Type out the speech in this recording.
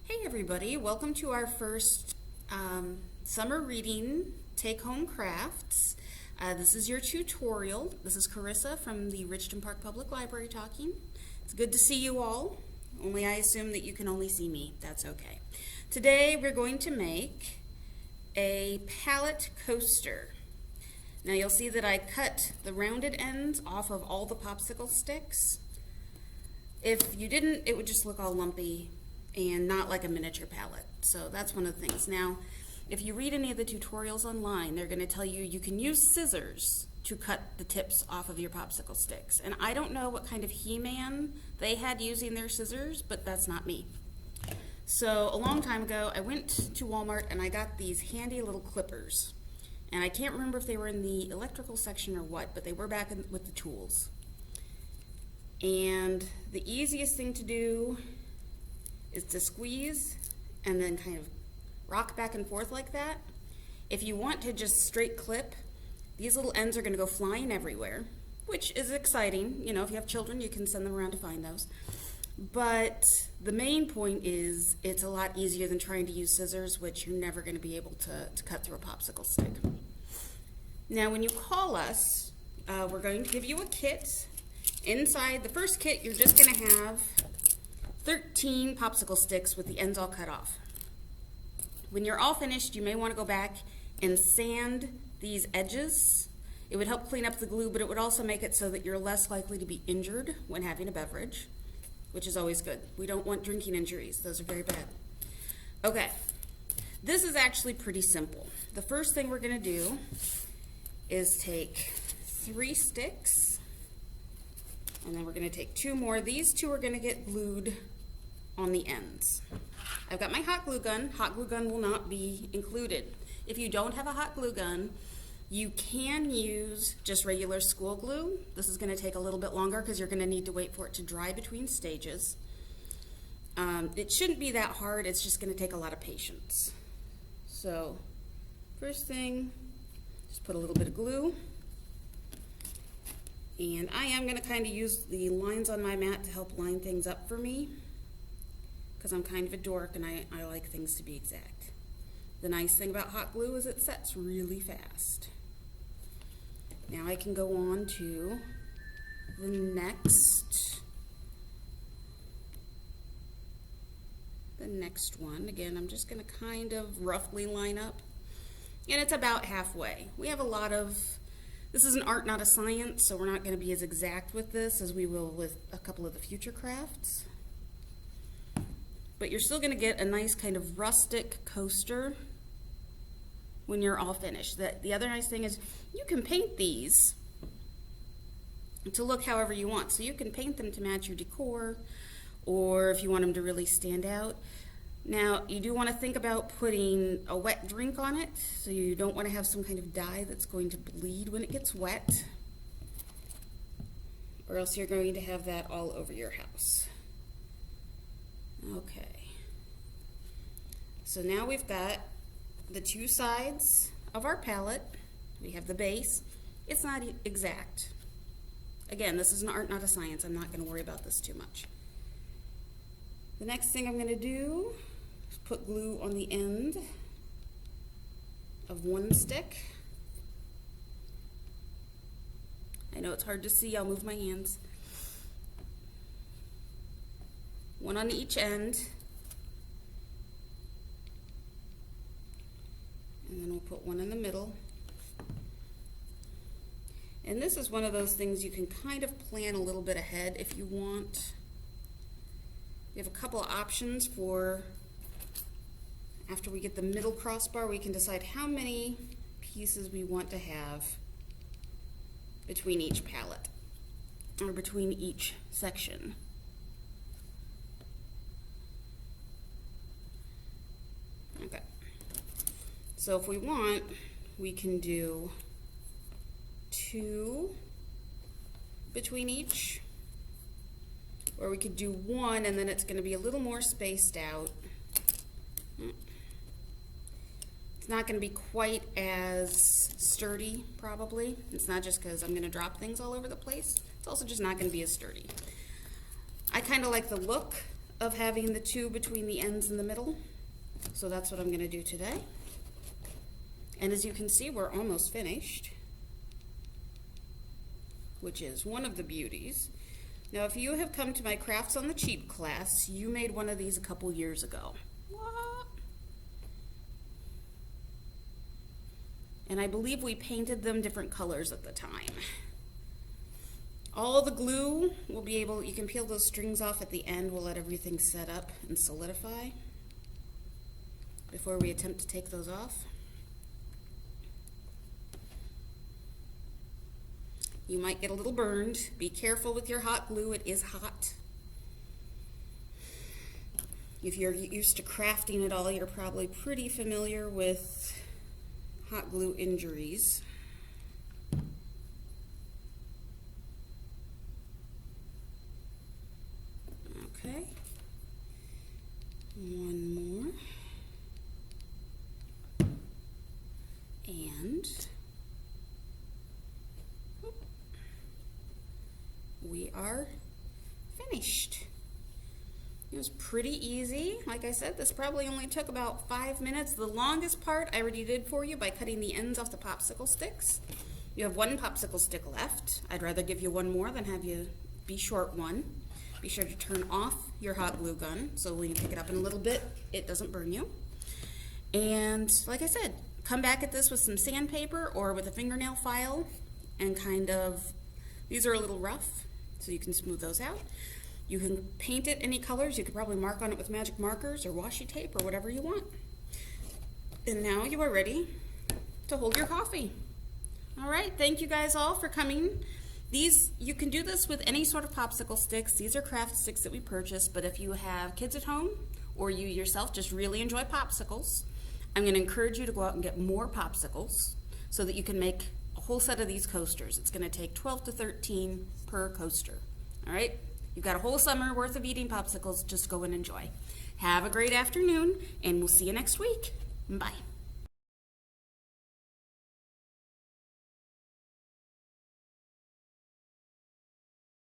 Hey everybody, welcome to our first summer reading Take Home Crafts. This is your tutorial. This is Carissa from the Richton Park Public Library talking. It's good to see you all, only I assume that you can only see me. That's okay. Today we're going to make a pallet coaster. Now you'll see that I cut the rounded ends off of all the popsicle sticks. If you didn't, it would just look all lumpy and not like a miniature palette. So that's one of the things. Now, if you read any of the tutorials online, they're going to tell you you can use scissors to cut the tips off of your popsicle sticks. And I don't know what kind of He-Man they had using their scissors, but that's not me. So a long time ago, I went to Walmart and I got these handy little clippers. And I can't remember if they were in the electrical section or what, but they were back with the tools. And the easiest thing to do is to squeeze and then kind of rock back and forth like that. If you want to just straight clip, these little ends are going to go flying everywhere, which is exciting. You know, if you have children, you can send them around to find those. But the main point is it's a lot easier than trying to use scissors, which you're never going to be able to cut through a popsicle stick. Now, when you call us, we're going to give you a kit. Inside the first kit, you're just going to have 13 popsicle sticks with the ends all cut off. When you're all finished, you may want to go back and sand these edges. It would help clean up the glue, but it would also make it so that you're less likely to be injured when having a beverage, which is always good. We don't want drinking injuries. Those are very bad. Okay, this is actually pretty simple. The first thing we're going to do is take 3 sticks, and then we're going to take 2 more. These 2 are going to get glued on the ends. I've got my hot glue gun. Hot glue gun will not be included. If you don't have a hot glue gun, you can use just regular school glue. This is going to take a little bit longer because you're going to need to wait for it to dry between stages. It shouldn't be that hard. It's just going to take a lot of patience. So first thing, just put a little bit of glue. And I am going to kind of use the lines on my mat to help line things up for me, because I'm kind of a dork and I like things to be exact. The nice thing about hot glue is it sets really fast. Now I can go on to the next one. Again, I'm just going to kind of roughly line up, and it's about halfway. We have a lot of, this is an art, not a science, so we're not going to be as exact with this as we will with a couple of the future crafts. But you're still going to get a nice kind of rustic coaster when you're all finished. The other nice thing is you can paint these to look however you want. So you can paint them to match your decor, or if you want them to really stand out. Now, you do want to think about putting a wet drink on it, so you don't want to have some kind of dye that's going to bleed when it gets wet, or else you're going to have that all over your house. Okay, so now we've got the 2 sides of our palette. We have the base. It's not exact. Again, this is an art, not a science. I'm not going to worry about this too much. The next thing I'm going to do is put glue on the end of 1 stick. I know it's hard to see. I'll move my hands. 1 on each end, and then we'll put 1 in the middle. And this is one of those things you can kind of plan a little bit ahead if you want. We have a couple of options for, after we get the middle crossbar, we can decide how many pieces we want to have between each palette, or between each section. Okay, so if we want, we can do 2 between each, or we could do 1 and then it's going to be a little more spaced out. It's not going to be quite as sturdy, probably. It's not just because I'm going to drop things all over the place. It's also just not going to be as sturdy. I kind of like the look of having the two between the ends and the middle. So that's what I'm going to do today. And as you can see, we're almost finished, which is one of the beauties. Now, if you have come to my Crafts on the Cheap class, you made one of these a couple years ago. What? And I believe we painted them different colors at the time. All the glue will be able, you can peel those strings off at the end. We'll let everything set up and solidify before we attempt to take those off. You might get a little burned. Be careful with your hot glue, it is hot. If you're used to crafting at all, you're probably pretty familiar with hot glue injuries. Okay, one more, and we are finished. It was pretty easy. Like I said, this probably only took about 5 minutes. The longest part I already did for you by cutting the ends off the popsicle sticks. You have one popsicle stick left. I'd rather give you one more than have you be short one. Be sure to turn off your hot glue gun so when you pick it up in a little bit, it doesn't burn you. And like I said, come back at this with some sandpaper or with a fingernail file and kind of, these are a little rough, so you can smooth those out. You can paint it any colors. You could probably mark on it with magic markers or washi tape or whatever you want. And now you are ready to hold your coffee. All right, thank you guys all for coming. You can do this with any sort of popsicle sticks. These are craft sticks that we purchased, but if you have kids at home or you yourself just really enjoy popsicles, I'm going to encourage you to go out and get more popsicles so that you can make a whole set of these coasters. It's going to take 12 to 13 per coaster. All right, you've got a whole summer worth of eating popsicles. Just go and enjoy. Have a great afternoon, and we'll see you next week. Bye.